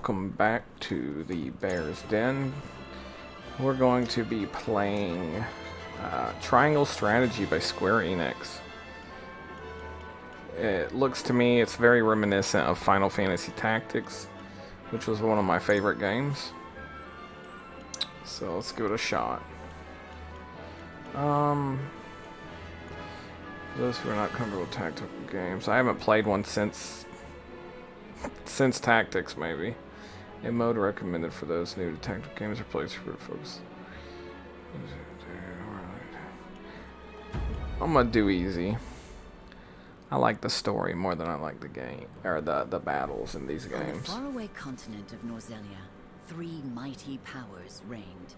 welcome back to the Bear's Den. We're going to be playing Triangle Strategy by SquareEnix. It looks to me it's very reminiscent of Final Fantasy Tactics, which was one of my favorite games. So let's give it a shot. For those who are not comfortable with tactical games, I haven't played one since Tactics, maybe. A mode recommended for those new to tactical games or players who focus. I'm gonna do easy. I like the story more than I like the game, or the battles in these games. On the faraway continent of Norzelia, 3 mighty powers reigned.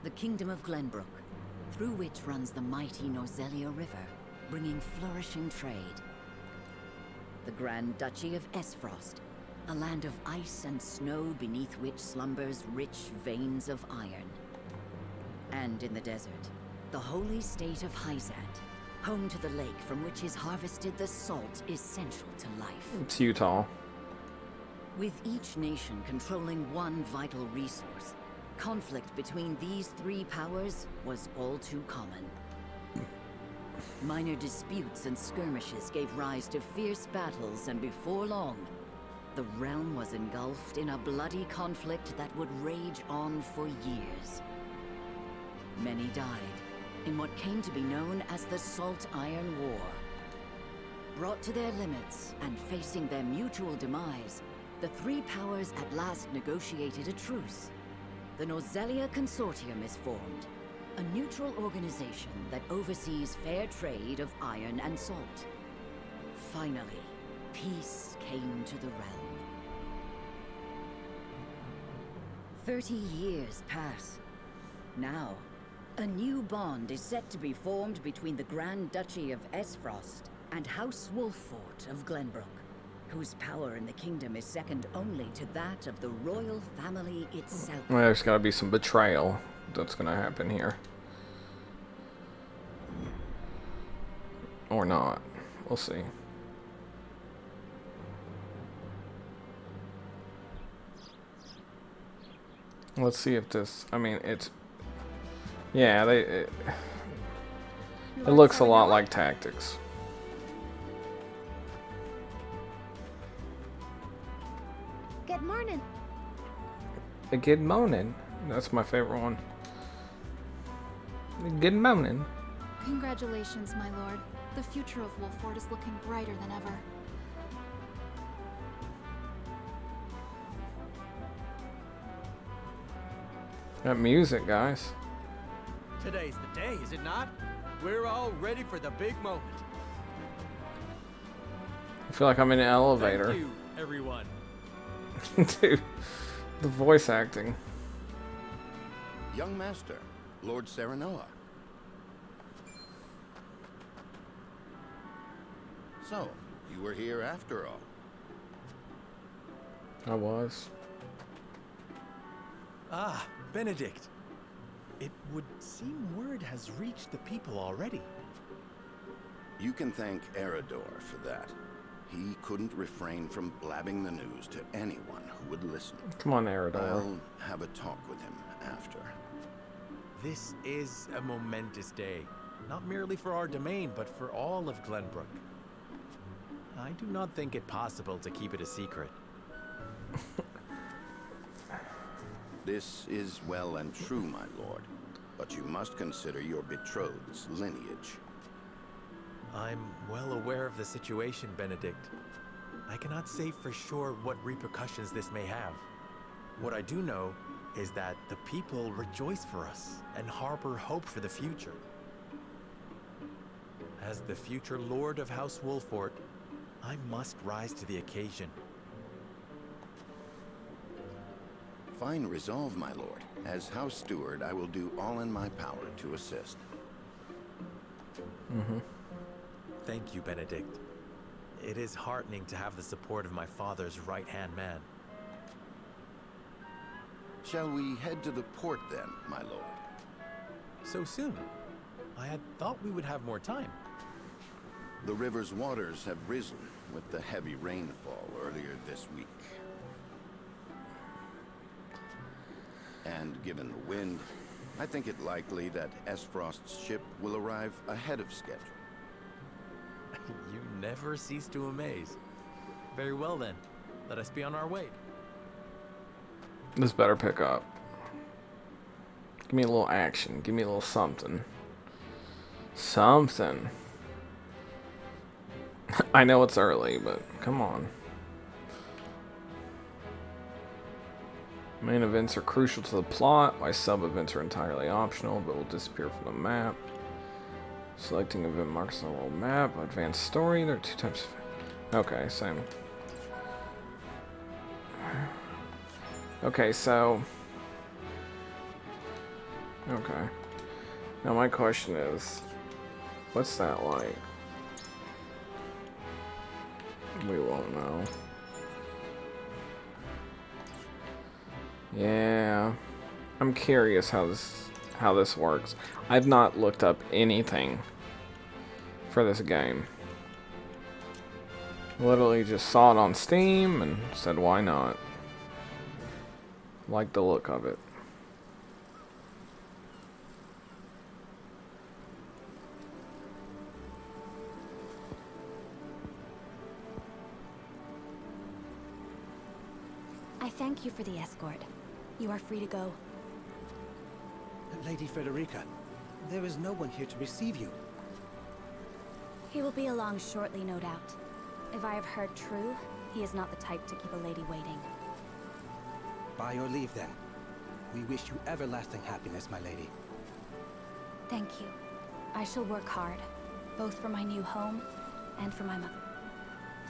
The Kingdom of Glenbrook, through which runs the mighty Norzelia River, bringing flourishing trade. The Grand Duchy of Esfrost, a land of ice and snow beneath which slumbers rich veins of iron. And in the desert, the holy state of Hyzat, home to the lake from which is harvested the salt essential to life. It's Utah. With each nation controlling one vital resource, conflict between these 3 powers was all too common. Minor disputes and skirmishes gave rise to fierce battles, and before long, the realm was engulfed in a bloody conflict that would rage on for years. Many died in what came to be known as the Salt Iron War. Brought to their limits and facing their mutual demise, the 3 powers at last negotiated a truce. The Norzelia Consortium is formed, a neutral organization that oversees fair trade of iron and salt. Finally, peace came to the realm. 30 years pass. Now, a new bond is set to be formed between the Grand Duchy of Esfrost and House Wolffort of Glenbrook, whose power in the kingdom is second only to that of the royal family itself. Well, there's gotta be some betrayal that's gonna happen here. Or not. We'll see. Let's see if this... I mean, it's... Yeah, it looks a lot like Tactics. Good morning. Good morning. That's my favorite one. Good morning. Congratulations, my lord. The future of Wolffort is looking brighter than ever. That music, guys. Today's the day, is it not? We're all ready for the big moment. I feel like I'm in an elevator. Thank you, everyone. Dude, the voice acting. Young Master, Lord Serenoa. So, you were here after all. I was. Ah, Benedict. It would seem word has reached the people already. You can thank Eridor for that. He couldn't refrain from blabbing the news to anyone who would listen. Come on, Eridor. I'll have a talk with him after. This is a momentous day, not merely for our domain, but for all of Glenbrook. I do not think it possible to keep it a secret. This is well and true, my lord, but you must consider your betrothed's lineage. I'm well aware of the situation, Benedict. I cannot say for sure what repercussions this may have. What I do know is that the people rejoice for us and harbor hope for the future. As the future Lord of House Wolffort, I must rise to the occasion. Fine resolve, my lord. As House Steward, I will do all in my power to assist. Thank you, Benedict. It is heartening to have the support of my father's right-hand man. Shall we head to the port then, my lord? So soon? I had thought we would have more time. The river's waters have risen with the heavy rainfall earlier this week. And given the wind, I think it likely that Frost's ship will arrive ahead of schedule. You never cease to amaze. Very well then, let us be on our way. This better pick up. Give me a little action. Give me a little something. Something. I know it's early, but come on. Main events are crucial to the plot, while sub-events are entirely optional, but will disappear from the map. Selecting event marks on the world map. Advanced story, there are 2 types of... Okay, same. Okay, so... Okay. Now my question is... What's that like? We won't know. Yeah, I'm curious how this works. I've not looked up anything for this game. Literally just saw it on Steam and said, why not? Like the look of it. I thank you for the escort. You are free to go. Lady Frederica, there is no one here to receive you. He will be along shortly, no doubt. If I have heard true, he is not the type to keep a lady waiting. By your leave, then. We wish you everlasting happiness, my lady. Thank you. I shall work hard, both for my new home and for my mother.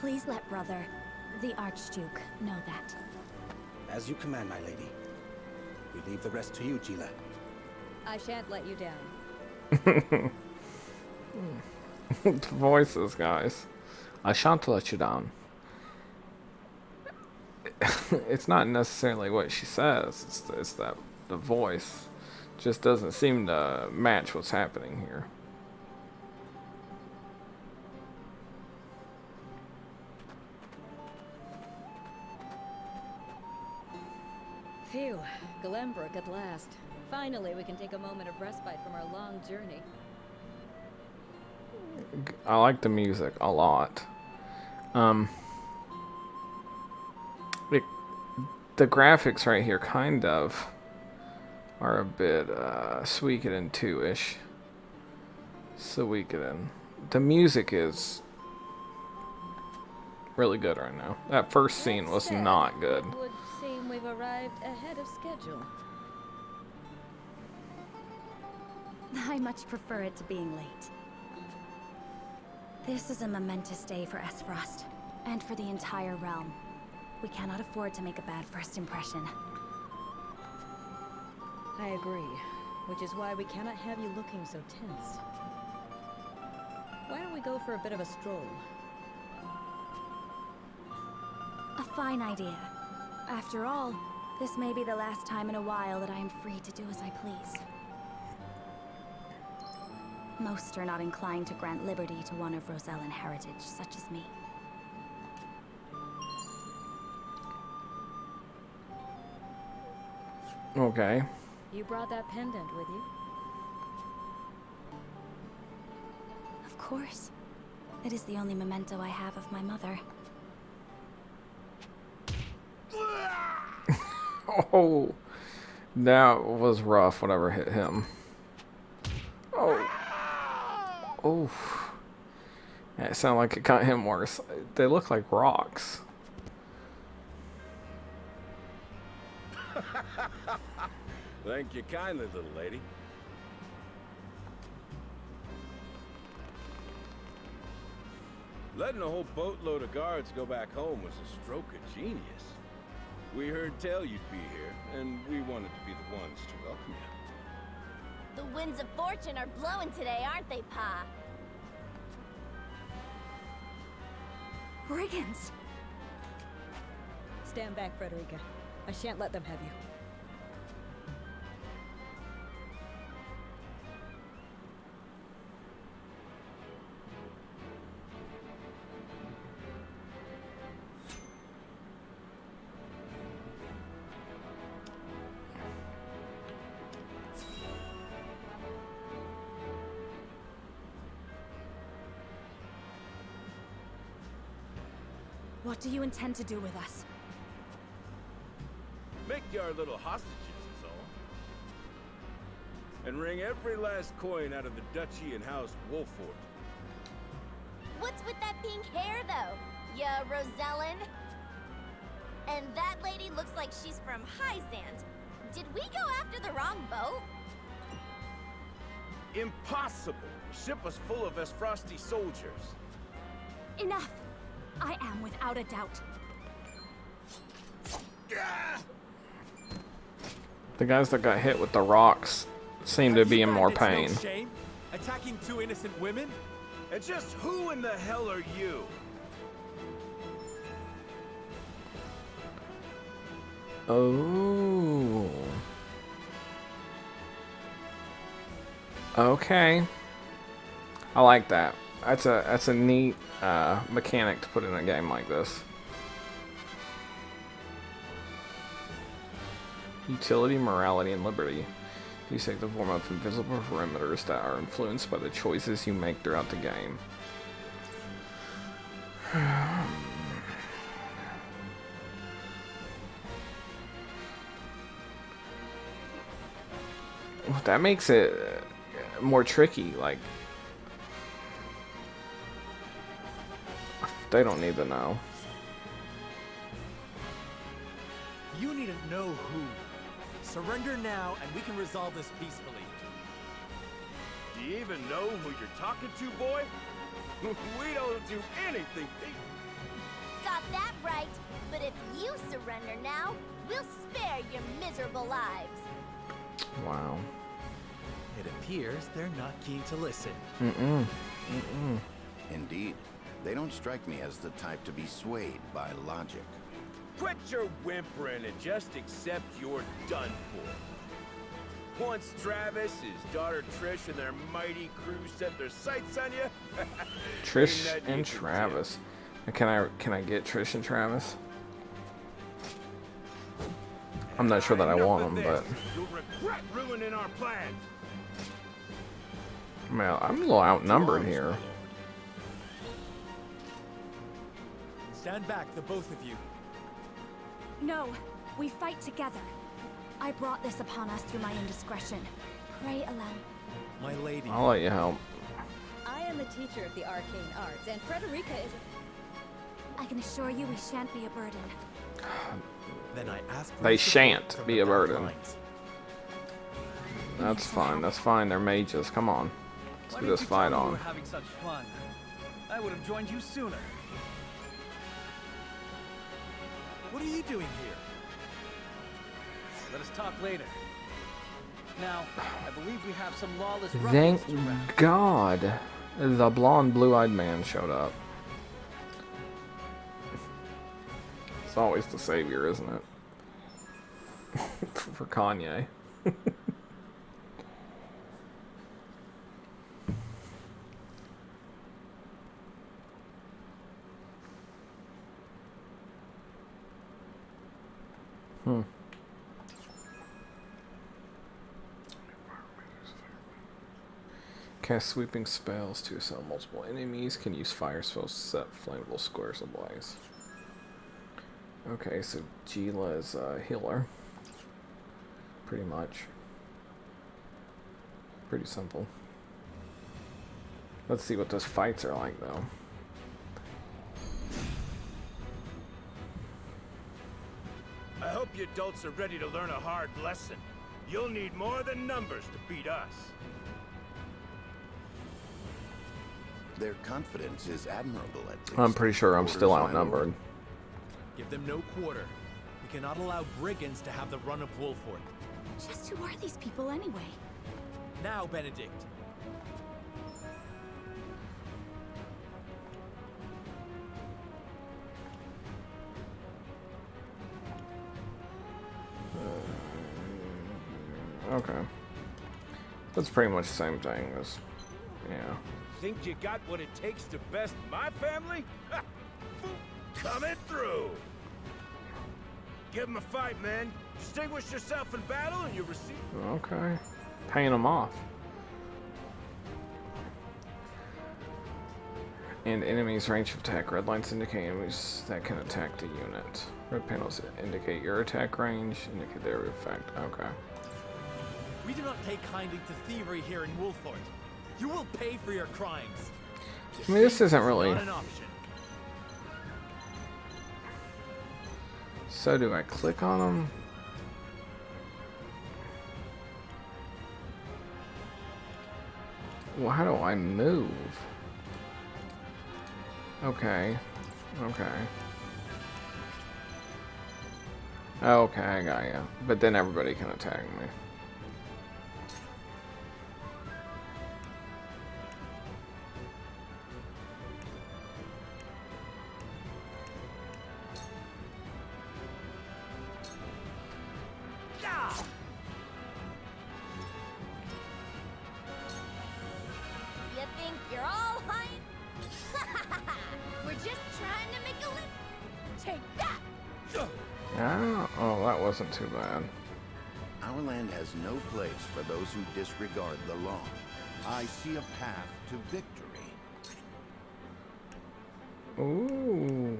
Please let brother, the Archduke, know that. As you command, my lady. We leave the rest to you, Gila. I shan't let you down. The voices, guys. I shan't let you down. It's not necessarily what she says. It's that the voice just doesn't seem to match what's happening here. Phew, Glenbrook at last. Finally, we can take a moment of respite from our long journey. I like the music a lot. The graphics right here kind of are a bit Suikoden 2-ish. Suikoden. The music is really good right now. That first scene was not good. It would seem we've arrived ahead of schedule. I much prefer it to being late. This is a momentous day for Frost, and for the entire realm. We cannot afford to make a bad first impression. I agree, which is why we cannot have you looking so tense. Why don't we go for a bit of a stroll? A fine idea. After all, this may be the last time in a while that I am free to do as I please. Most are not inclined to grant liberty to one of Rosellan heritage, such as me. Okay. You brought that pendant with you? Of course. It is the only memento I have of my mother. Oh, that was rough, whatever hit him. Oh. Oh. Yeah, it sounded like it got him worse. They look like rocks. Thank you kindly, little lady. Letting a whole boatload of guards go back home was a stroke of genius. We heard tell you'd be here, and we wanted to be the ones to welcome you. The winds of fortune are blowing today, aren't they, Pa? Brigands! Stand back, Frederica. I shan't let them have you. What do you intend to do with us? Make you our little hostages, is all. And wring every last coin out of the duchy and House Wolford. What's with that pink hair, though? Ya Rosellen? And that lady looks like she's from Hyzant. Did we go after the wrong boat? Impossible! The ship was full of Frosty soldiers. Enough! I am without a doubt. The guys that got hit with the rocks seem to be in more pain. No shame? Attacking 2 innocent women? And just who in the hell are you? Oh. Okay. I like that. That's a neat mechanic to put in a game like this. Utility, morality, and liberty. These take the form of invisible perimeters that are influenced by the choices you make throughout the game. That makes it more tricky, like they don't need to know. You need to know who. Surrender now, and we can resolve this peacefully. Do you even know who you're talking to, boy? We don't do anything. Got that right. But if you surrender now, we'll spare your miserable lives. Wow. It appears they're not keen to listen. Indeed, they don't strike me as the type to be swayed by logic. Quit your whimpering and just accept you're done for. Once Travis, his daughter Trish, and their mighty crew set their sights on you. Trish and Travis. Can I get Trish and Travis? I'm not sure that I want them, but You'll regret ruining our plan. man, I'm a little outnumbered here. Stand back, the both of you. No, we fight together. I brought this upon us through my indiscretion. Pray allow me. My lady. I'll let you help. I am the teacher of the arcane arts, and Frederica is... I can assure you we shan't be a burden. Then I ask for They support shan't from be the a burden. lines. That's fine. That's fine. They're mages. Come on. Let's Why get didn't this you fight tell me you on. were having such fun? I would have joined you sooner. What are you doing here? Let us talk later. Now, I believe we have some lawless Thank ruffians to wrap. God the blonde blue-eyed man showed up. It's always the savior, isn't it? For Kanye. Cast sweeping spells to assail multiple enemies. Can use fire spells to set flammable squares ablaze. Okay, so Gila is a healer. Pretty much. Pretty simple. Let's see what those fights are like, though. I hope you adults are ready to learn a hard lesson. You'll need more than numbers to beat us. – Their confidence is admirable at least. I'm pretty sure I'm still outnumbered. Give them no quarter. We cannot allow brigands to have the run of Wolford. Just who are these people anyway? Now, Benedict. Okay. That's pretty much the same thing as, yeah. Think you got what it takes to best my family? Ha! Coming through! Give him a fight, man. Distinguish yourself in battle and you receive... Okay. Paying them off. And enemies' range of attack. Red lines indicate enemies that can attack the unit. Red panels indicate your attack range, indicate their effect. Okay. We do not take kindly to thievery here in Wolfort. You will pay for your crimes. I mean, this isn't really... Not an option. So do I click on them? Well, how do I move? Okay. Okay. Okay, I got you. But then everybody can attack me. You think you're all hype? We're just trying to make a living. Take that! Oh, that wasn't too bad. Our land has no place for those who disregard the law. I see a path to victory. Ooh.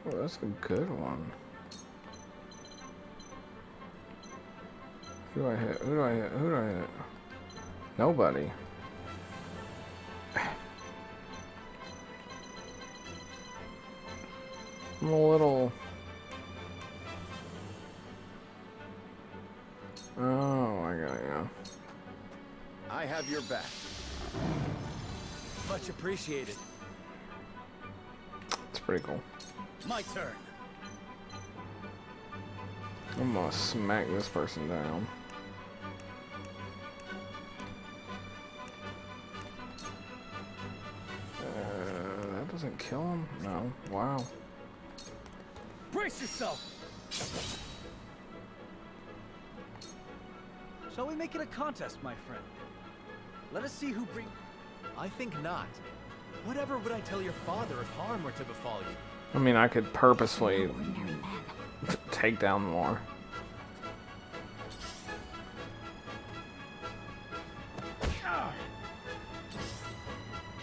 Oh, that's a good one. Who do I hit? Who do I hit? Who do I hit? Nobody. I'm a little... Oh, I got you. I have your back. Much appreciated. It's pretty cool. My turn. I'm gonna smack this person down. That doesn't kill him? No. Wow. Brace yourself. Shall we make it a contest, my friend? Let us see who brings... I think not. Whatever would I tell your father if harm were to befall you? I mean, I could purposely take down more.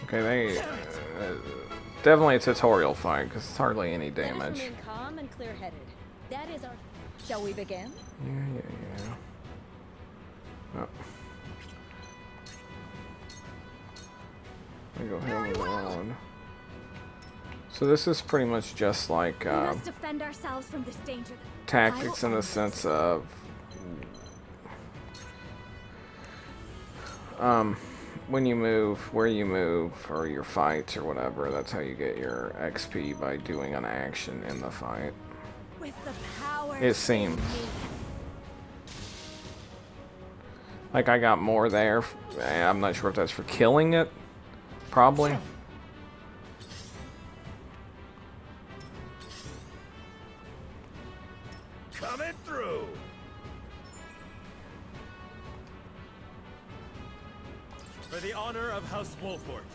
Okay, they... definitely a tutorial fight, because it's hardly any damage. Let us remain calm and clear-headed. That is our... Shall we begin? Yeah. Oh. There you go, hit around. So this is pretty much just like We must defend ourselves from this danger. tactics in the sense of when you move, where you move, or your fights or whatever. That's how you get your XP, by doing an action in the fight. With the power It seems like I got more there. I'm not sure if that's for killing it. Probably. Coming through. For the honor of House Wolfort.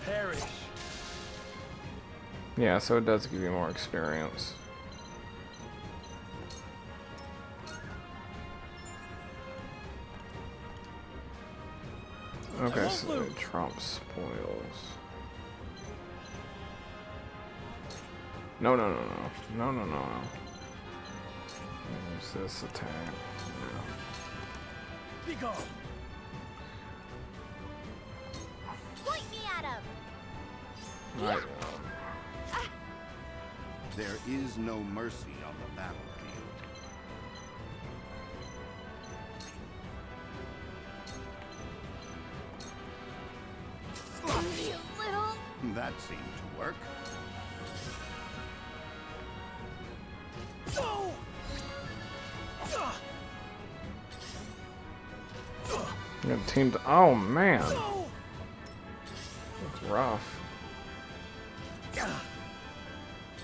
Perish. Yeah, so it does give you more experience. Okay, so Trump spoils. No. There's this attack. Be gone. Point me at him! Right. There is no mercy on the battlefield. You little... That seemed to work. Got teamed. Oh man, that's rough.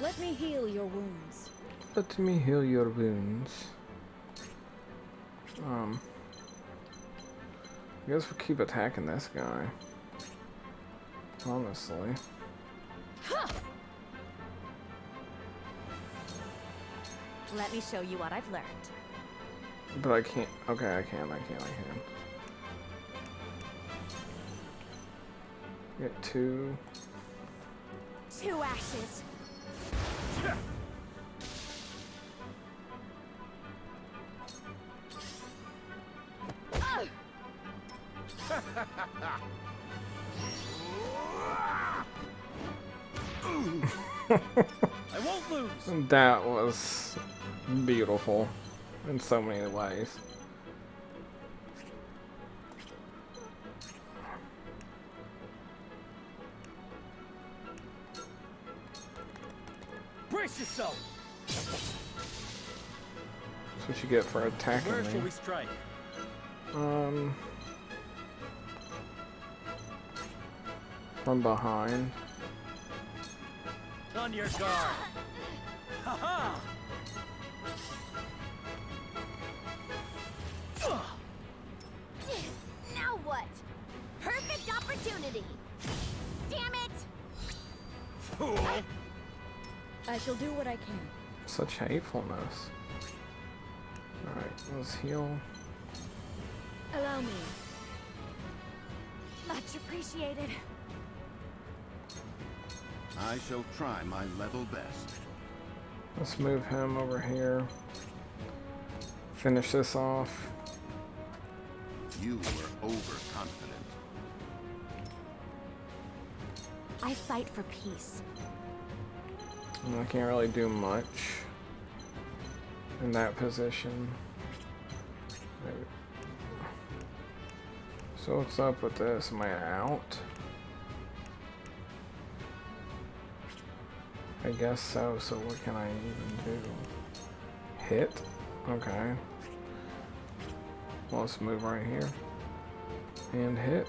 Let me heal your wounds. Let me heal your wounds. I guess we'll keep attacking this guy. honestly. Let me show you what I've learned. But I can't. Okay, I can. Get 2. 2 ashes. I won't lose. That was beautiful in so many ways. Brace yourself. That's what you get for attacking Where shall me. we strike? From behind. On your guard. Ha Now what? Perfect opportunity. Damn it! Fool. I shall do what I can. Such hatefulness. Alright, let's heal. Allow me. Much appreciated. I shall try my level best. Let's move him over here. Finish this off. You were overconfident. I fight for peace. And I can't really do much in that position. Maybe. So what's up with this? Am I out? I guess so. So what can I even do? Hit? Okay. Well, let's move right here. And hit.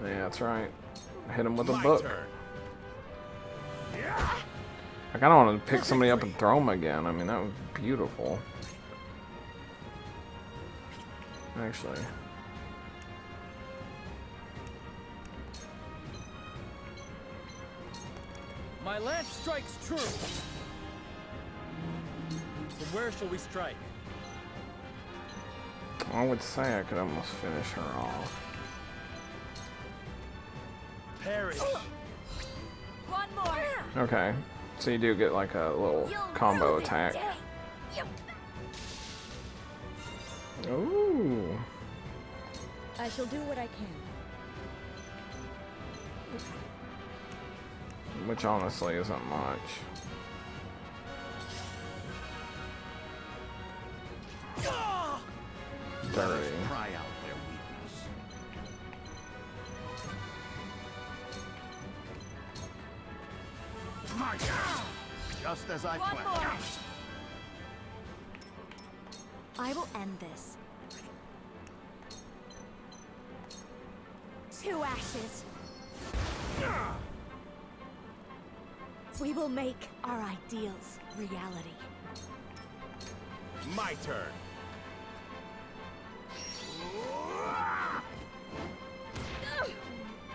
Yeah, that's right. Hit him with a book. I kinda want to pick somebody up and throw him again. I mean, that was beautiful. Actually. My lance strikes true. So where shall we strike? I would say I could almost finish her off. Perish. One more. Okay. So you do get like a little combo attack. Ooh. I shall do what I can. Which honestly isn't much. Let us Dirty. pry out their weakness. My God! Just as I One planned. more. I will end this. 2 ashes. We will make our ideals reality. My turn.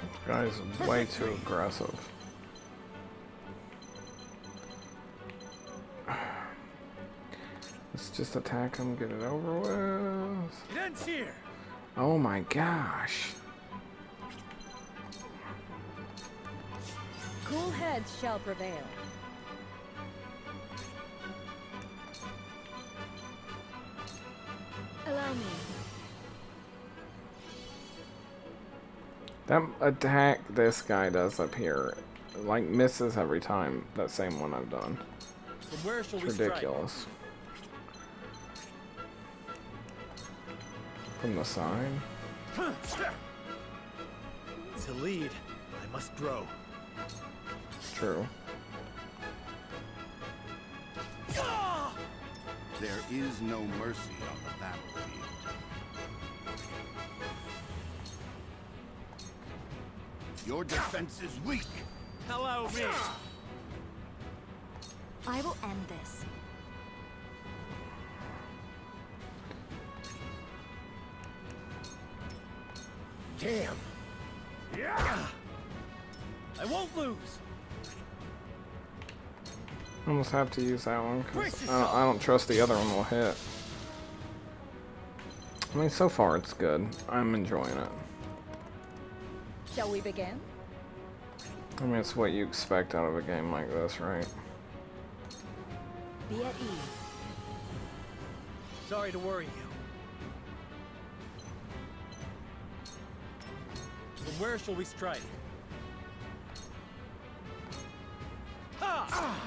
This guy's way too aggressive. Let's just attack him, get it over with. It ends here. Oh my gosh. Cool heads shall prevail. Allow me. That attack this guy does up here, like, misses every time. That same one I've done. From where shall It's we strike? ridiculous. From the side? To lead, I must grow. True. There is no mercy on the battlefield. Your defense is weak. Allow me. I will end this. Damn. Yeah. I won't lose. I almost have to use that one because I don't trust the other one will hit. I mean, so far it's good. I'm enjoying it. Shall we begin? I mean, it's what you expect out of a game like this, right? Be at ease. Sorry to worry you. From where shall we strike? Ha!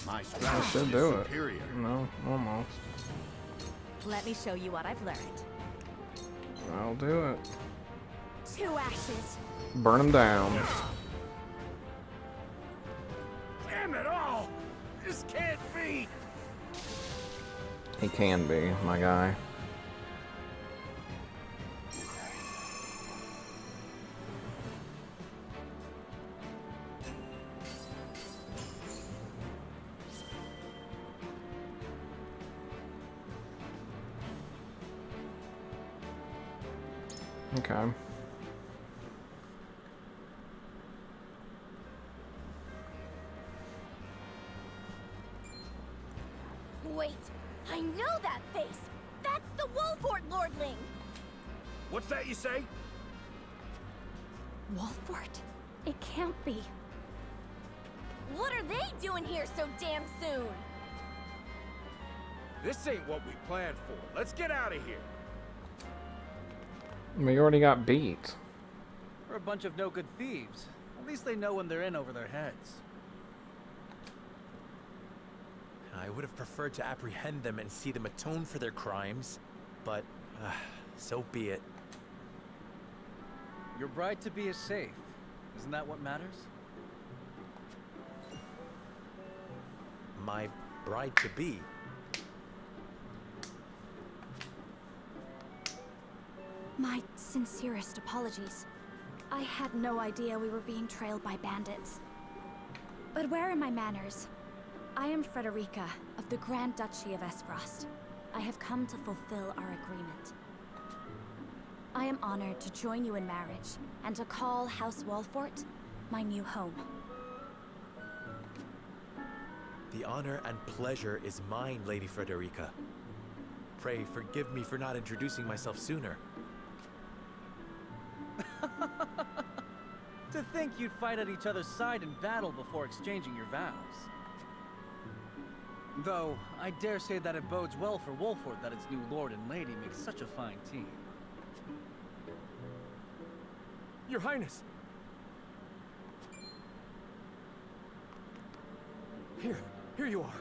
My I strategy should is do it. superior. No, almost. Let me show you what I've learned. I'll do it. 2 ashes. Burn them down. Damn it all! This can't be! He can be, my guy. Okay. Wait, I know that face! That's the Wolfort Lordling! What's that you say? Wolfort? It can't be. What are they doing here so damn soon? This ain't what we planned for. Let's get out of here. We already got beat. We're a bunch of no-good thieves. At least they know when they're in over their heads. I would have preferred to apprehend them and see them atone for their crimes, but so be it. Your bride-to-be is safe. Isn't that what matters? My bride-to-be. My sincerest apologies. I had no idea we were being trailed by bandits. But where are my manners? I am Frederica of the Grand Duchy of Esfrost. I have come to fulfill our agreement. I am honored to join you in marriage and to call House Wolfort my new home. The honor and pleasure is mine, Lady Frederica. Pray forgive me for not introducing myself sooner. To think you'd fight at each other's side in battle before exchanging your vows. Though, I dare say that it bodes well for Wolfort that its new lord and lady make such a fine team. Your Highness! Here you are.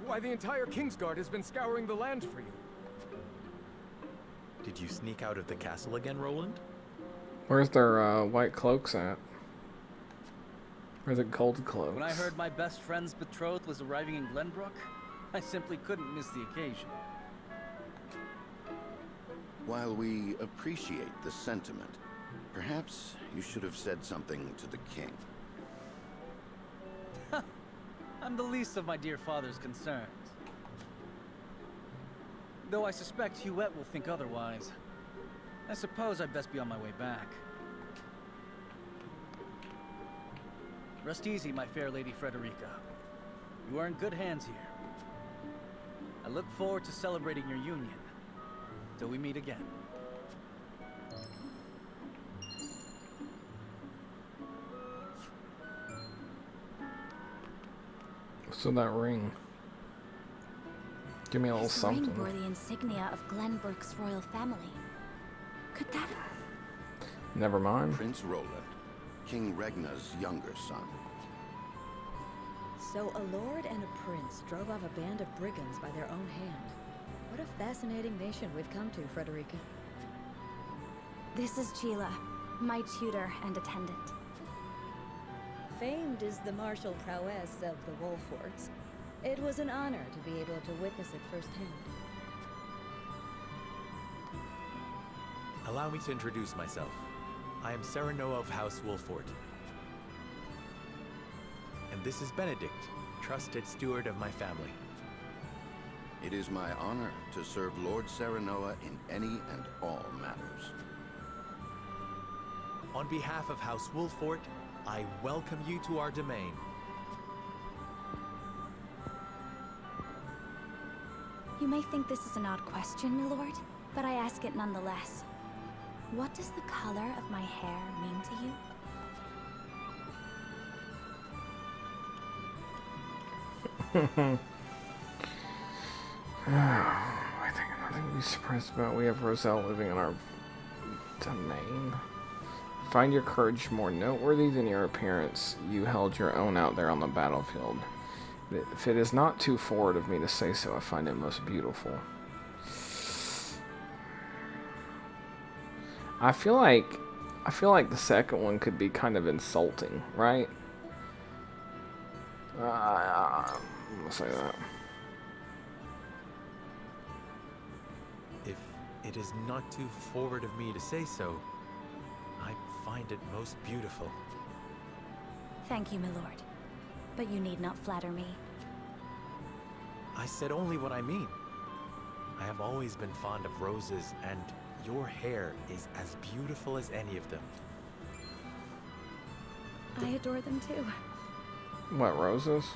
Why, the entire Kingsguard has been scouring the land for you. Did you sneak out of the castle again, Roland? Where's their white cloaks at? Where's the gold cloaks? When I heard my best friend's betrothed was arriving in Glenbrook, I simply couldn't miss the occasion. While we appreciate the sentiment, perhaps you should have said something to the king. I'm the least of my dear father's concerns. Though I suspect Huette will think otherwise. I suppose I'd best be on my way back. Rest easy, my fair Lady Frederica. You are in good hands here. I look forward to celebrating your union. Till we meet again. So that ring. Give me a little This something. ring bore the insignia of Glenbrook's royal family. Could that... Never mind. Prince Roland, King Regna's younger son. So a lord and a prince drove off a band of brigands by their own hand. What a fascinating nation we've come to, Frederica. This is Gila, my tutor and attendant. Famed is the martial prowess of the Wolforts. It was an honor to be able to witness it firsthand. Allow me to introduce myself. I am Serenoa of House Wolfort. And this is Benedict, trusted steward of my family. It is my honor to serve Lord Serenoa in any and all matters. On behalf of House Wolfort, I welcome you to our domain. You may think this is an odd question, my lord, but I ask it nonetheless. What does the color of my hair mean to you? I think nothing to be surprised about. We have Roselle living in our domain. Find your courage more noteworthy than your appearance. You held your own out there on the battlefield. If it is not too forward of me to say so, I find it most beautiful. I feel like the second one could be kind of insulting, right? I'm gonna say that. If it is not too forward of me to say so, I find it most beautiful. Thank you, my lord. But you need not flatter me. I said only what I mean. I have always been fond of roses, and your hair is as beautiful as any of them. I adore them too. What, roses? Is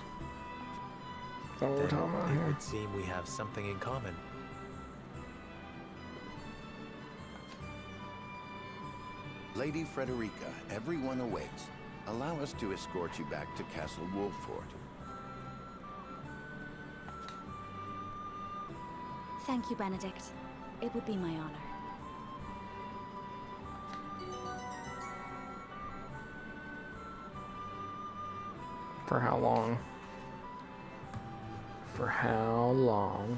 that what we're talking about It here? would seem we have something in common. Lady Frederica, everyone awaits. Allow us to escort you back to Castle Wolfort. Thank you, Benedict. It would be my honor. For how long? For how long?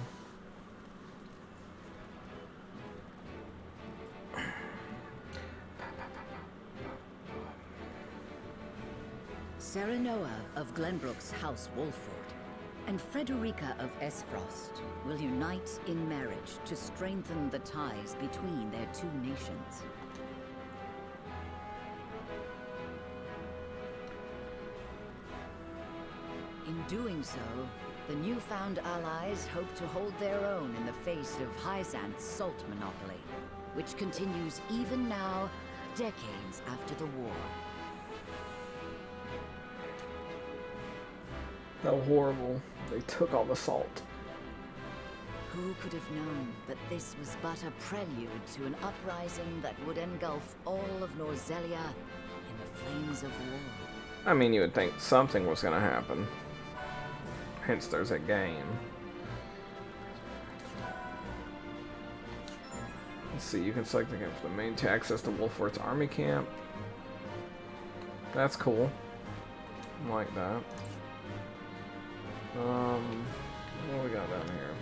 Serenoa of Glenbrook's House Wolford and Frederica of Esfrost will unite in marriage to strengthen the ties between their two nations. In doing so, the newfound allies hope to hold their own in the face of Hyzant's salt monopoly, which continues even now, decades after the war. How horrible. They took all the salt. Who could have known that this was but a prelude to an uprising that would engulf all of Norzelia in the flames of war? I mean, you would think something was going to happen. Hence, there's a game. Let's see, you can select the game for the main to access the Wolfort's army camp. That's cool. I like that. What do we got down here?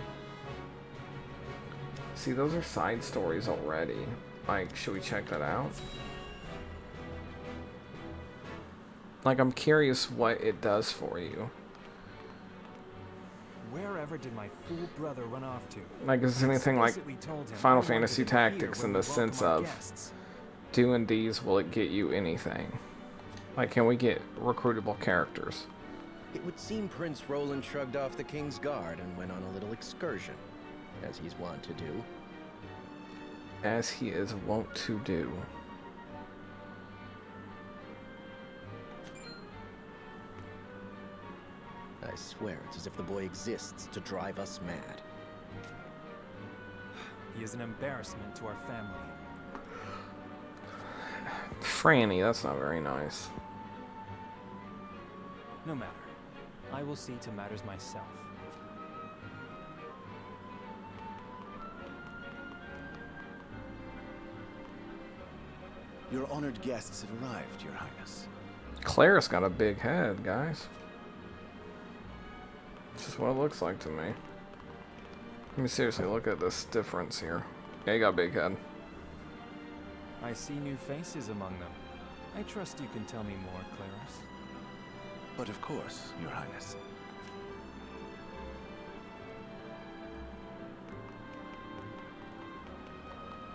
See, those are side stories already. Like, should we check that out? Like, I'm curious what it does for you. Wherever did my fool brother run off to? Like, is there anything like Final Fantasy Tactics in the sense of doing these, will it get you anything? Like, can we get recruitable characters? It would seem Prince Roland shrugged off the King's Guard and went on a little excursion, as he's wont to do. As he is wont to do. I swear it's as if the boy exists to drive us mad. He is an embarrassment to our family. Franny, that's not very nice. No matter. I will see to matters myself. Your honored guests have arrived, Your Highness. Claire's got a big head, guys. It's just what it looks like to me. I mean, seriously, look at this difference here. Yeah, you got a big head. I see new faces among them. I trust you can tell me more, Claris. But of course, Your Highness.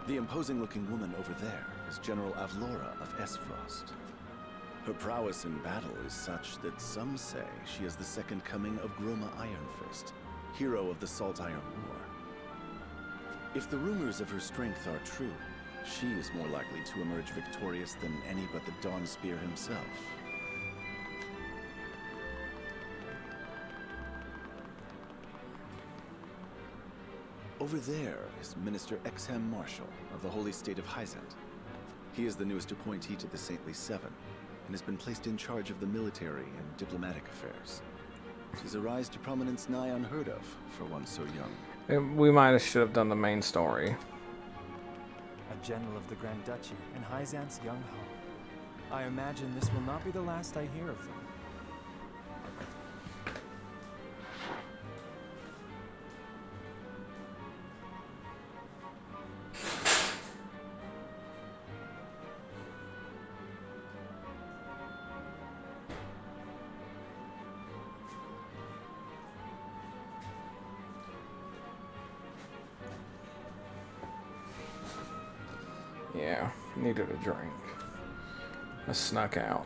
The imposing-looking woman over there is General Avlora of Esfrost. Her prowess in battle is such that some say she is the second coming of Groma Ironfist, hero of the Salt Iron War. If the rumors of her strength are true, She is more likely to emerge victorious than any but the Dawnspear himself. Over there is Minister Exham Marshall of the Holy State of Hyzant. He is the newest appointee to the Saintly Seven, and has been placed in charge of the military and diplomatic affairs. She's a rise to prominence nigh unheard of for one so young. We might have should have done the main story. A general of the Grand Duchy and Hyzant's young hope. I imagine this will not be the last I hear of them. Yeah, needed a drink. I snuck out.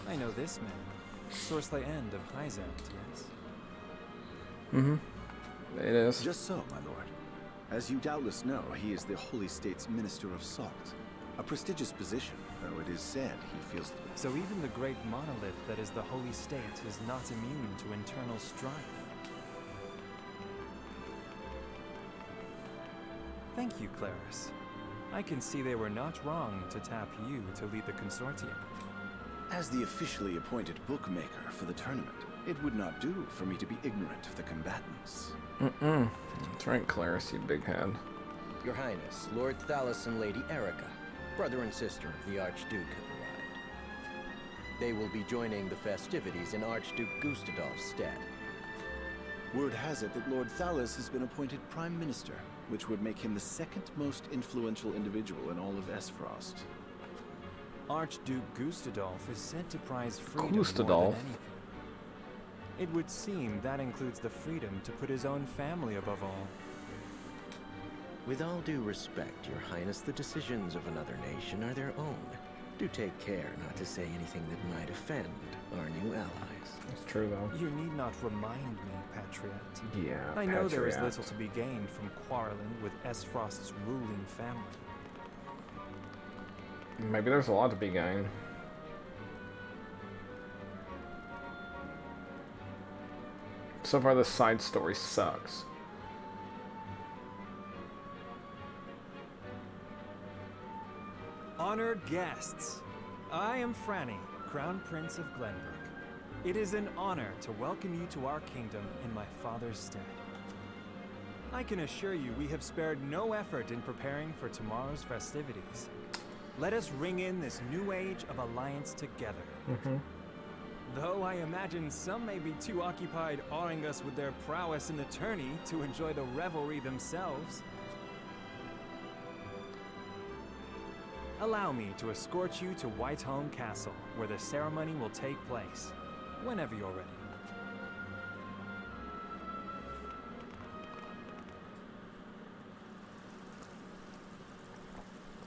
I know this man. Sourceley End of Hyzant, yes? Mm-hmm. It is. Just so, my lord. As you doubtless know, he is the Holy State's Minister of Salt. A prestigious position, though it is said he feels... So even the great monolith that is the Holy State is not immune to internal strife. Thank you, Clarice. I can see they were not wrong to tap you to lead the consortium. As the officially appointed bookmaker for the tournament, it would not do for me to be ignorant of the combatants. That's right, Clarice, you big head. Your Highness, Lord Thalos and Lady Erica, brother and sister of the Archduke, have arrived. They will be joining the festivities in Archduke Gustadolf's stead. Word has it that Lord Thalos has been appointed Prime Minister, which would make him the second most influential individual in all of Esfrost. Archduke Gustadolf is said to prize freedom Gustadolf? more than anything. It would seem that includes the freedom to put his own family above all. With all due respect, Your Highness, the decisions of another nation are their own. Do take care not to say anything that might offend our new allies. It's true, though. You need not remind me, Patriot. Yeah, I know there is Patriot. little to be gained from quarreling with Esfrost's ruling family. Maybe there's a lot to be gained. So far, this side story sucks. Honored guests, I am Franny, Crown Prince of Glenbrook. It is an honor to welcome you to our kingdom in my father's stead. I can assure you we have spared no effort in preparing for tomorrow's festivities. Let us ring in this new age of alliance together. Though I imagine some may be too occupied awing us with their prowess in the tourney to enjoy the revelry themselves. Allow me to escort you to Whiteholm Castle, where the ceremony will take place, whenever you're ready.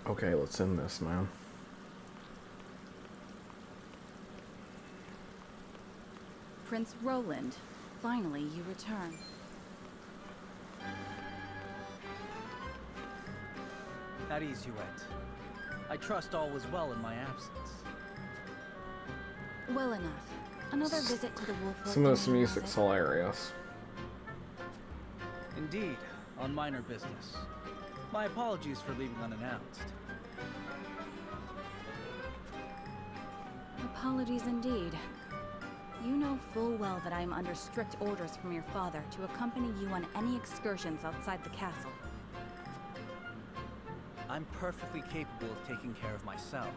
Okay, let's end this, man. Prince Roland, finally you return. At ease you went. I trust all was well in my absence. Well enough. Another visit to the Wolf. Some of this music's hilarious. Indeed, on minor business. My apologies for leaving unannounced. Apologies indeed. You know full well that I am under strict orders from your father to accompany you on any excursions outside the castle. I'm perfectly capable of taking care of myself.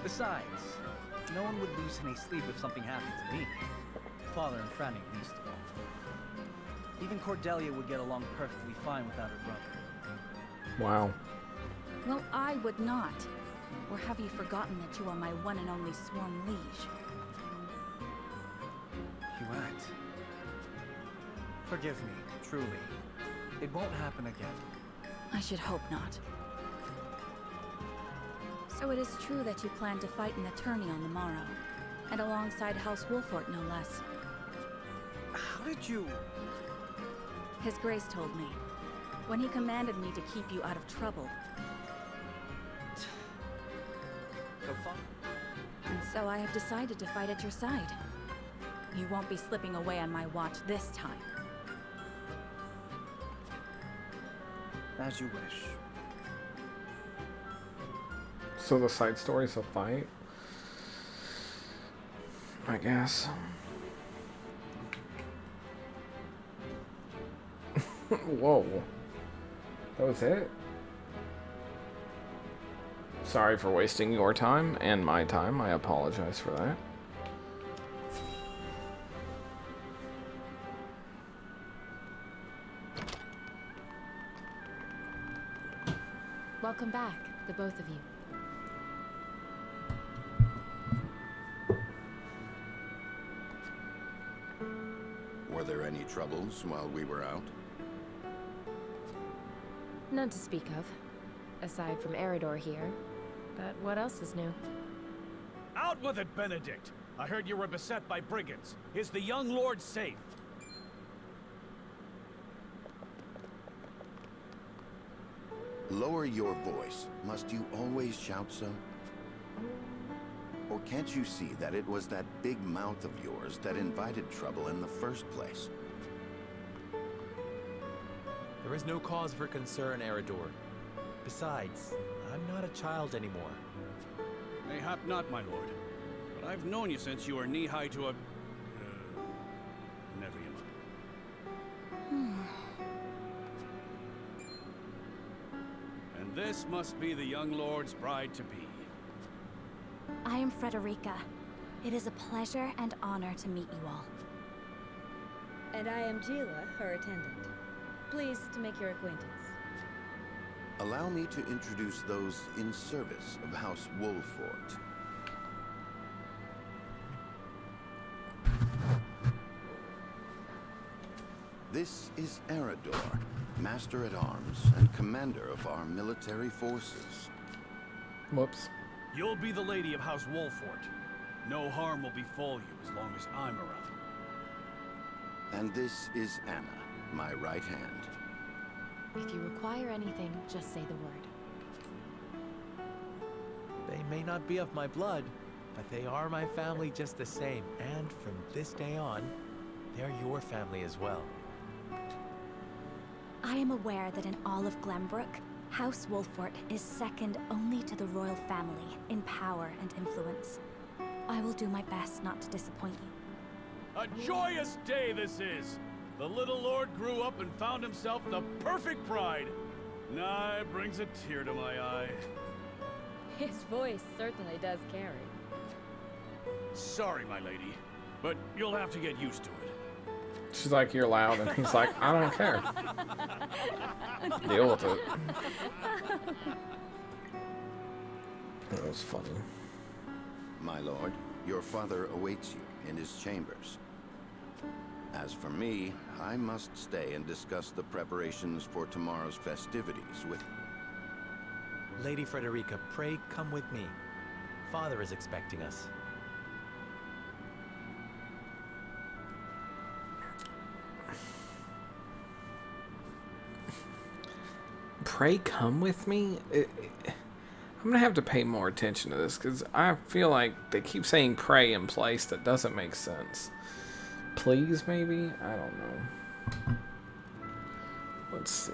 Besides, no one would lose any sleep if something happened to me. Father and Franny least of all. Even Cordelia would get along perfectly fine without her brother. Wow. Well, I would not. Or have you forgotten that you are my one and only sworn liege? Huette. Forgive me, truly. It won't happen again. I should hope not. So it is true that you plan to fight in the tourney on the morrow, and alongside House Wolfort, no less. How did you... His Grace told me. When he commanded me to keep you out of trouble. Go far. And so I have decided to fight at your side. You won't be slipping away on my watch this time. As you wish. So the side story's a fight? I guess. Whoa. That was it? Sorry for wasting your time and my time. I apologize for that. Welcome back, the both of you. Were there any troubles while we were out? None to speak of, aside from Eridor here. But what else is new? Out with it, Benedict! I heard you were beset by brigands. Is the young lord safe? Lower your voice. Must you always shout so? Or can't you see that it was that big mouth of yours that invited trouble in the first place? There is no cause for concern, Eridor. Besides, I'm not a child anymore. Mayhap not, my lord. But I've known you since you were knee-high to a... never mind. And this must be the young lord's bride-to-be. I am Frederica. It is a pleasure and honor to meet you all. And I am Gila, her attendant. Pleased to make your acquaintance. Allow me to introduce those in service of House Wolfort. This is Eridor, Master-at-Arms and Commander of our military forces. Whoops. You'll be the lady of House Wolfort. No harm will befall you as long as I'm around. And this is Anna, my right hand. If you require anything, just say the word. They may not be of my blood, but they are my family just the same. And from this day on, they're your family as well. I am aware that in all of Glenbrook, House Wolfort is second only to the royal family in power and influence. I will do my best not to disappoint you. A joyous day this is! The little lord grew up and found himself the perfect bride. Nigh brings a tear to my eye. His voice certainly does carry. Sorry, my lady, but you'll have to get used to it. She's like, you're loud, and he's like, I don't care. Deal with it. That was funny. My lord, your father awaits you in his chambers. As for me, I must stay and discuss the preparations for tomorrow's festivities with... Lady Frederica, pray come with me. Father is expecting us. Pray come with me? I'm gonna have to pay more attention to this because I feel like they keep saying pray in place that doesn't make sense. Please, maybe? I don't know. Let's see.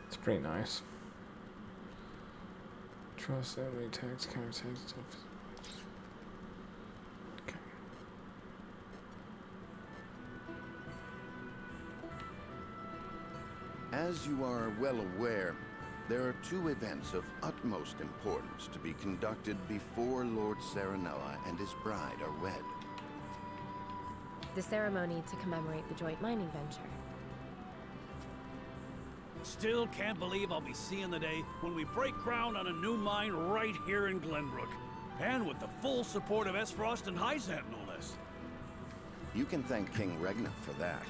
It's pretty nice. Trust enemy tax, counter tax, stuff. As you are well aware, there are two events of utmost importance to be conducted before Lord Serenella and his bride are wed. The ceremony to commemorate the joint mining venture. Still can't believe I'll be seeing the day when we break ground on a new mine right here in Glenbrook. And with the full support of Frost and Hyzant, no less. You can thank King Regna for that.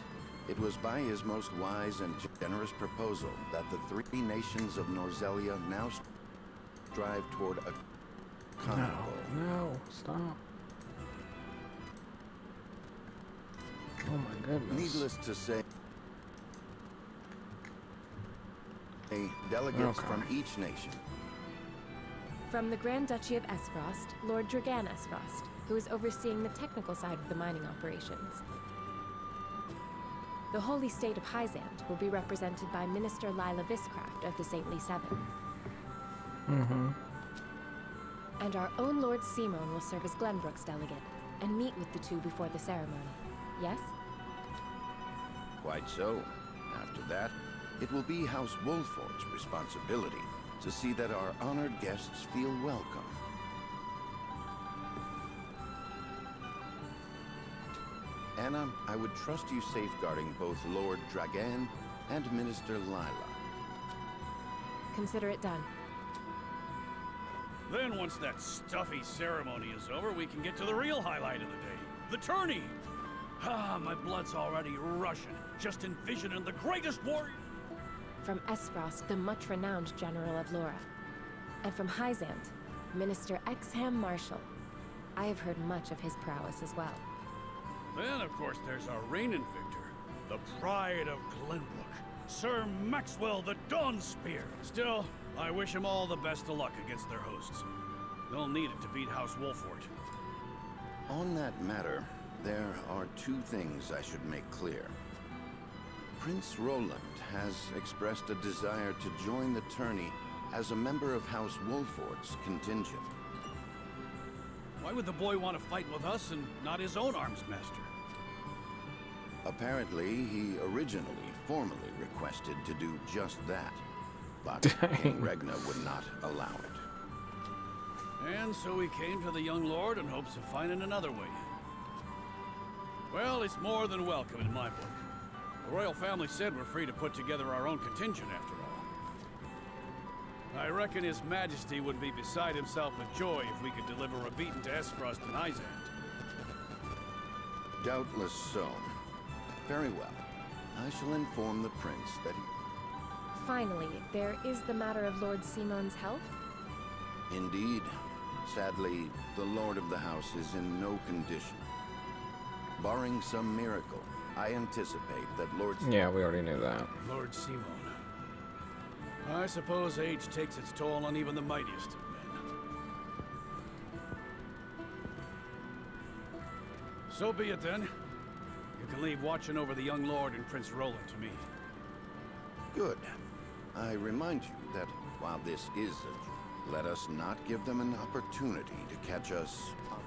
It was by his most wise and generous proposal that the three nations of Norzelia now strive toward a common goal. No, stop. Oh my goodness. Needless to say, delegates from each nation. From the Grand Duchy of Esfrost, Lord Dragan Esfrost, who is overseeing the technical side of the mining operations. The Holy State of Hyzant will be represented by Minister Lila Viscraft of the Saintly Seven. And our own Lord Simon will serve as Glenbrook's delegate and meet with the two before the ceremony. Yes? Quite so. After that, it will be House Wolford's responsibility to see that our honored guests feel welcome. Anna, I would trust you safeguarding both Lord Dragan and Minister Lila. Consider it done. Then once that stuffy ceremony is over, we can get to the real highlight of the day. The tourney! Ah, my blood's already rushing, just envisioning the greatest warrior... From Esfrost, the much-renowned General of Laura. And from Hyzant, Minister Exham Marshall. I have heard much of his prowess as well. Then, of course, there's our reigning victor, the pride of Glenbrook, Sir Maxwell the Dawnspear. Still, I wish him all the best of luck against their hosts. They'll need it to beat House Wolford. On that matter, there are two things I should make clear. Prince Roland has expressed a desire to join the tourney as a member of House Wolford's contingent. Why would the boy want to fight with us and not his own arms master? Apparently, he originally formally requested to do just that, but King Regna would not allow it. And so he came to the young lord in hopes of finding another way. Well, it's more than welcome in my book. The royal family said we're free to put together our own contingent after all. I reckon His Majesty would be beside himself with joy if we could deliver a beating to Esfrost and Hyzant. Doubtless so. Very well. I shall inform the prince that he... Finally, there is the matter of Lord Simon's health? Indeed. Sadly, the lord of the house is in no condition. Barring some miracle, I anticipate that Lord... Yeah, we already knew that. Lord Simon. I suppose age takes its toll on even the mightiest of men. So be it then. You can leave watching over the young lord and Prince Roland to me. Good. I remind you that while this is a joke, let us not give them an opportunity to catch us up.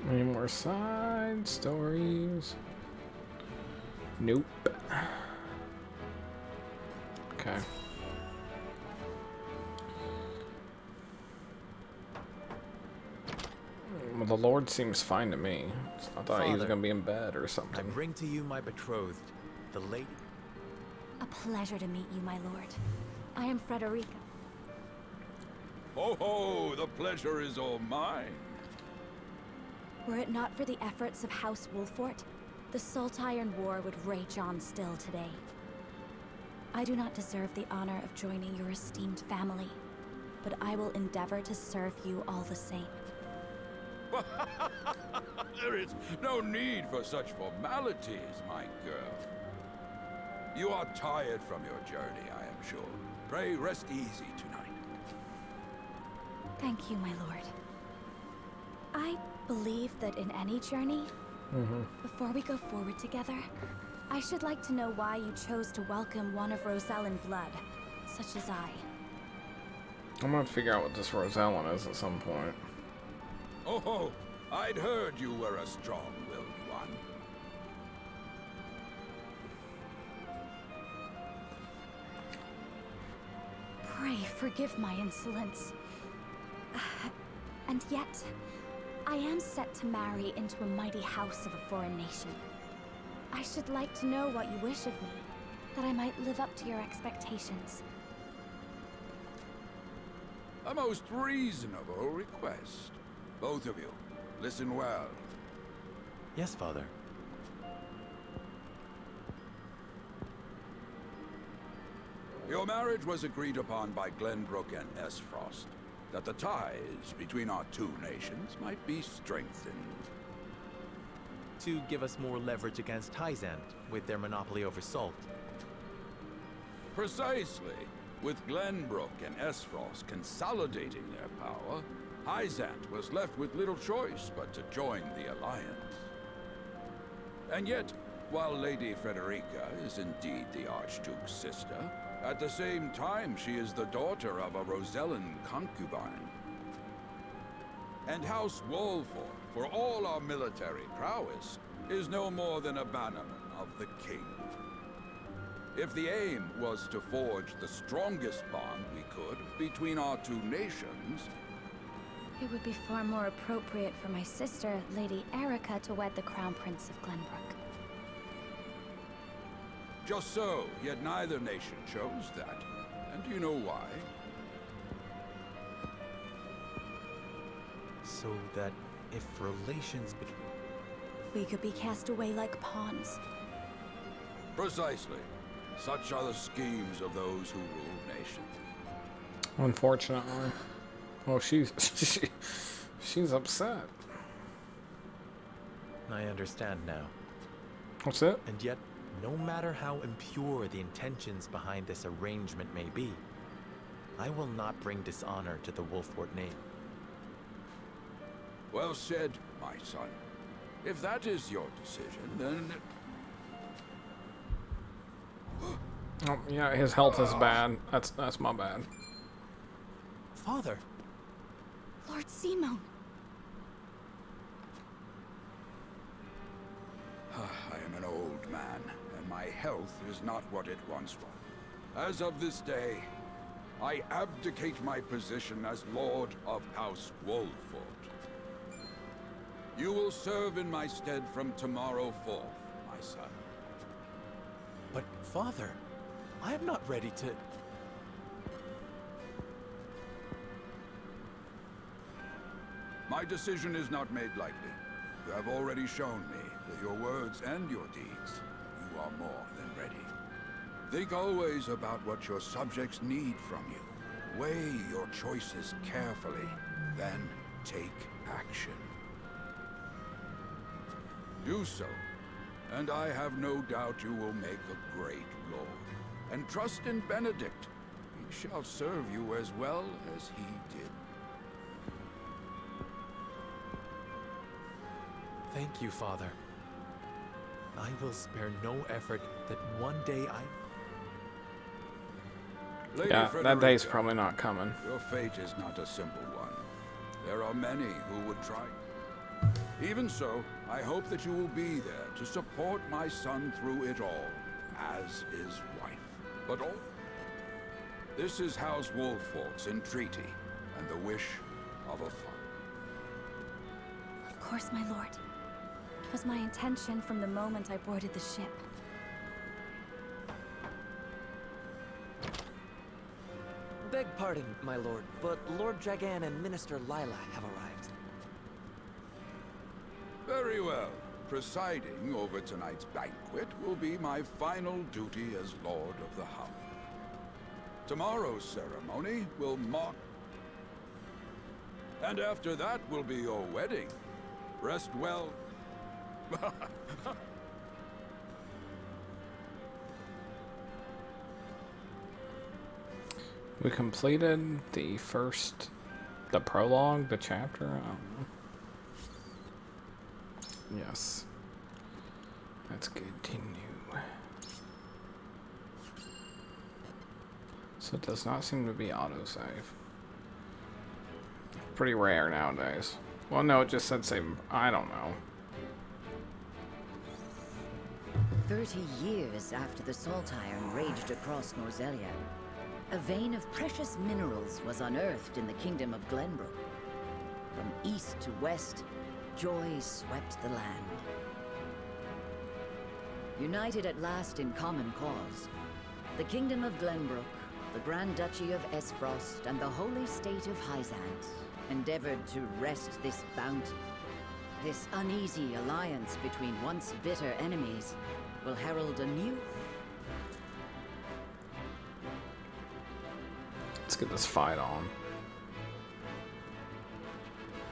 Any more side stories? Nope. Okay. Well, the Lord seems fine to me. I thought he was gonna be in bed or something. I bring to you my betrothed, the lady. A pleasure to meet you, my lord. I am Frederica. Ho ho! The pleasure is all mine. Were it not for the efforts of House Wolford, the Saltiron War would rage on still today. I do not deserve the honor of joining your esteemed family, but I will endeavor to serve you all the same. There is no need for such formalities, my girl. You are tired from your journey, I am sure. Pray rest easy tonight. Thank you, my lord. I believe that in any journey, before we go forward together, I should like to know why you chose to welcome one of Rosellan blood, such as I. I'm gonna have to figure out what this Rosellan is at some point. Oh, I'd heard you were a strong-willed one. Pray forgive my insolence. And yet, I am set to marry into a mighty house of a foreign nation. I should like to know what you wish of me, that I might live up to your expectations. A most reasonable request. Both of you, listen well. Yes, Father. Your marriage was agreed upon by Glenbrook and Esfrost, that the ties between our two nations might be strengthened. To give us more leverage against Hyzant with their monopoly over salt. Precisely. With Glenbrook and Esfrost consolidating their power, Hyzant was left with little choice but to join the alliance. And yet, while Lady Frederica is indeed the Archduke's sister, at the same time she is the daughter of a Rosellan concubine. And House Wolford, for all our military prowess, is no more than a bannerman of the king. If the aim was to forge the strongest bond we could between our two nations... It would be far more appropriate for my sister, Lady Erica, to wed the Crown Prince of Glenbrook. Just so, yet neither nation chose that. And do you know why? So that if relations between... We could be cast away like pawns. Precisely. Such are the schemes of those who rule nations. Unfortunately. Well, she's upset. I understand now. What's it? And yet, no matter how impure the intentions behind this arrangement may be, I will not bring dishonor to the Wolfort name. Well said, my son. If that is your decision, then... Oh, yeah, his health is bad. That's my bad. Father! Lord Simon! I am an old man, and my health is not what it once was. As of this day, I abdicate my position as Lord of House Wolford. You will serve in my stead from tomorrow forth, my son. But, Father, I am not ready to... My decision is not made lightly. You have already shown me, with your words and your deeds, you are more than ready. Think always about what your subjects need from you. Weigh your choices carefully, then take action. Do so, and I have no doubt you will make a great lord. And trust in Benedict. He shall serve you as well as he did. Thank you, Father. I will spare no effort that one day Lady Yeah, that day's Frederica, probably not coming. Your fate is not a simple one. There are many who would try. Even so, I hope that you will be there to support my son through it all, as his wife. But all... This is House Wolfort's entreaty, and the wish of a father. Of course, my lord. It was my intention from the moment I boarded the ship. Beg pardon, my lord, but Lord Jagan and Minister Lila have arrived. Very well. Presiding over tonight's banquet will be my final duty as Lord of the House. Tomorrow's ceremony will mark... And after that will be your wedding. Rest well. We completed the prologue, the chapter. I don't know. Yes. Let's continue. So it does not seem to be autosave. Pretty rare nowadays. Well, no, it just said save. I don't know. 30 years after the Salt Iron raged across Norzelia, a vein of precious minerals was unearthed in the kingdom of Glenbrook. From east to west, joy swept the land. United at last in common cause, the kingdom of Glenbrook the Grand Duchy of Esfrost and the holy state of Hyzant endeavored to wrest this bounty. This uneasy alliance between once bitter enemies will herald a new... Let's get this fight on.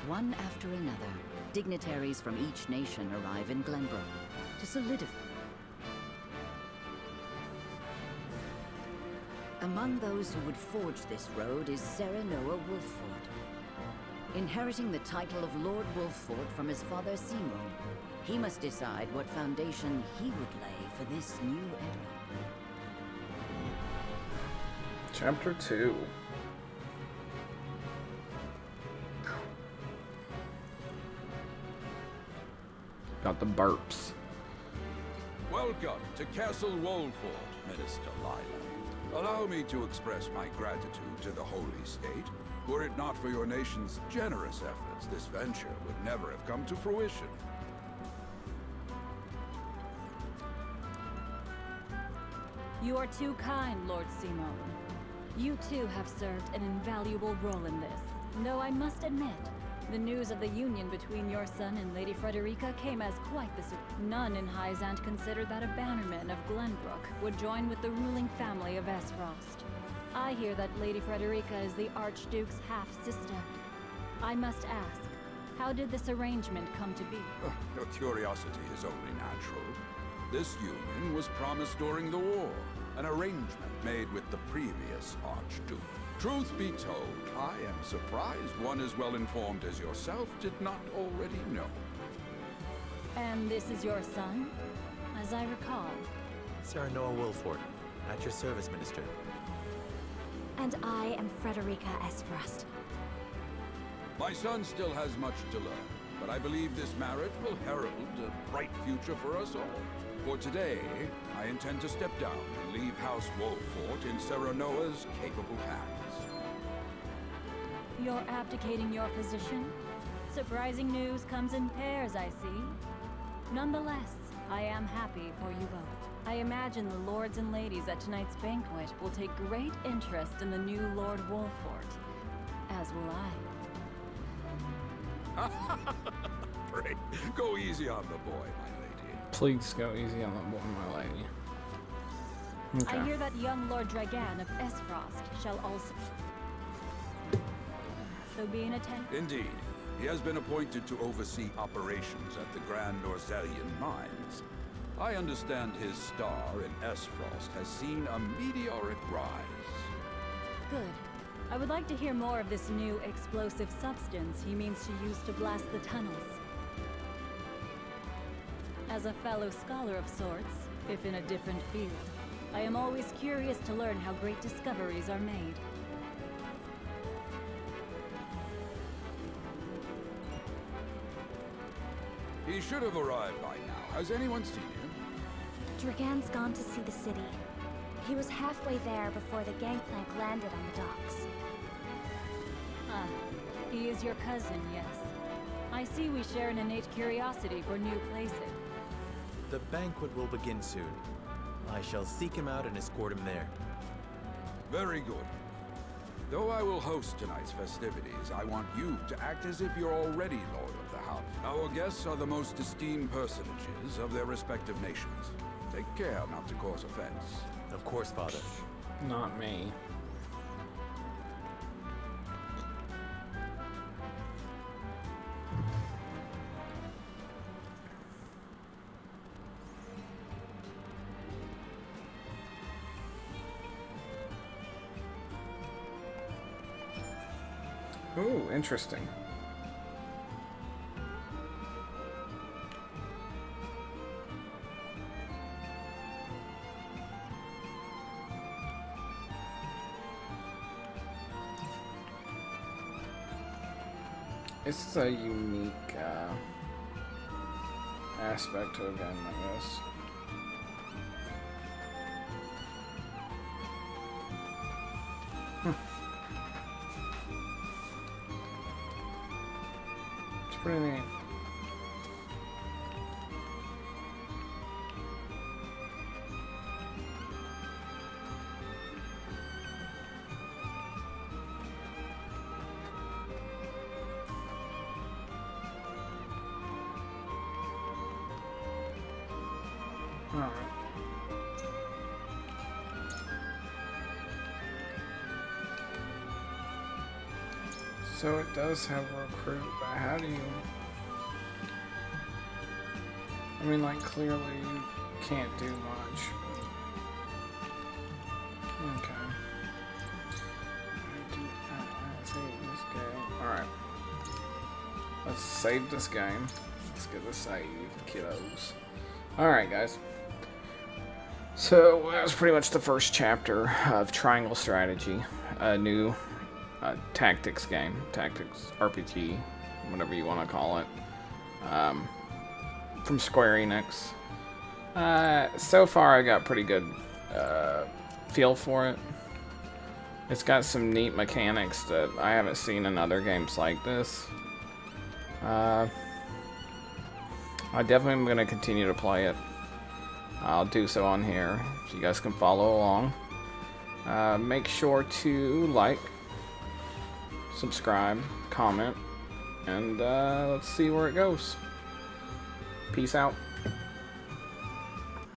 One after another, dignitaries from each nation arrive in Glenbrook to solidify. Among those who would forge this road is Sarah Noah Wolfford. Inheriting the title of Lord Wolfford from his father Seymour, he must decide what foundation he would lay for this new era. Chapter 2. Got the burps. Welcome to Castle Wolfford, Minister Lila. Allow me to express my gratitude to the Holy State. Were it not for your nation's generous efforts, this venture would never have come to fruition. You are too kind, Lord Seymour. You too have served an invaluable role in this. Though I must admit, the news of the union between your son and Lady Frederica came as quite the surprise. None in Hyzant considered that a bannerman of Glenbrook would join with the ruling family of Esfrost. I hear that Lady Frederica is the Archduke's half-sister. I must ask, how did this arrangement come to be? Your curiosity is only natural. This union was promised during the war, an arrangement made with the previous Archduke. Truth be told, I am surprised one as well informed as yourself did not already know. And this is your son? As I recall. Sarah Noah Wolfford, at your service, Minister. And I am Frederica Esfrost. My son still has much to learn, but I believe this marriage will herald a bright future for us all. For today, I intend to step down and leave House Wolfford in Sarah Noah's capable hands. You're abdicating your position? Surprising news comes in pairs, I see. Nonetheless, I am happy for you both. I imagine the lords and ladies at tonight's banquet will take great interest in the new Lord Wolfford, as will I. Pray, go easy on the boy, my lady. Please go easy on the boy, my lady. Okay. I hear that young Lord Dragan of Esfrost shall also be in attendance. Indeed. He has been appointed to oversee operations at the Grand Orzellian mines. I understand his star in Esfrost has seen a meteoric rise. Good. I would like to hear more of this new explosive substance he means to use to blast the tunnels. As a fellow scholar of sorts, if in a different field, I am always curious to learn how great discoveries are made. He should have arrived by now. Has anyone seen him? Dragan's gone to see the city. He was halfway there before the gangplank landed on the docks. Ah, he is your cousin, yes. I see we share an innate curiosity for new places. The banquet will begin soon. I shall seek him out and escort him there. Very good. Though I will host tonight's festivities, I want you to act as if you're already Lord of the House. Our guests are the most esteemed personages of their respective nations. Take care not to cause offense. Of course, Father. Not me. Ooh, interesting. This is a unique aspect to the game, I guess. It's pretty neat. Alright. So it does have recruit, but how do you... I mean, like, clearly you can't do much. Okay. Save this game. Alright. Let's save this game. Let's get a save, kiddos. Alright, guys. So, that was pretty much the first chapter of Triangle Strategy. A new tactics game. Tactics RPG. Whatever you want to call it. From SquareEnix. So far, I got pretty good feel for it. It's got some neat mechanics that I haven't seen in other games like this. I definitely am going to continue to play it. I'll do so on here, so you guys can follow along. Make sure to like, subscribe, comment, and let's see where it goes. Peace out.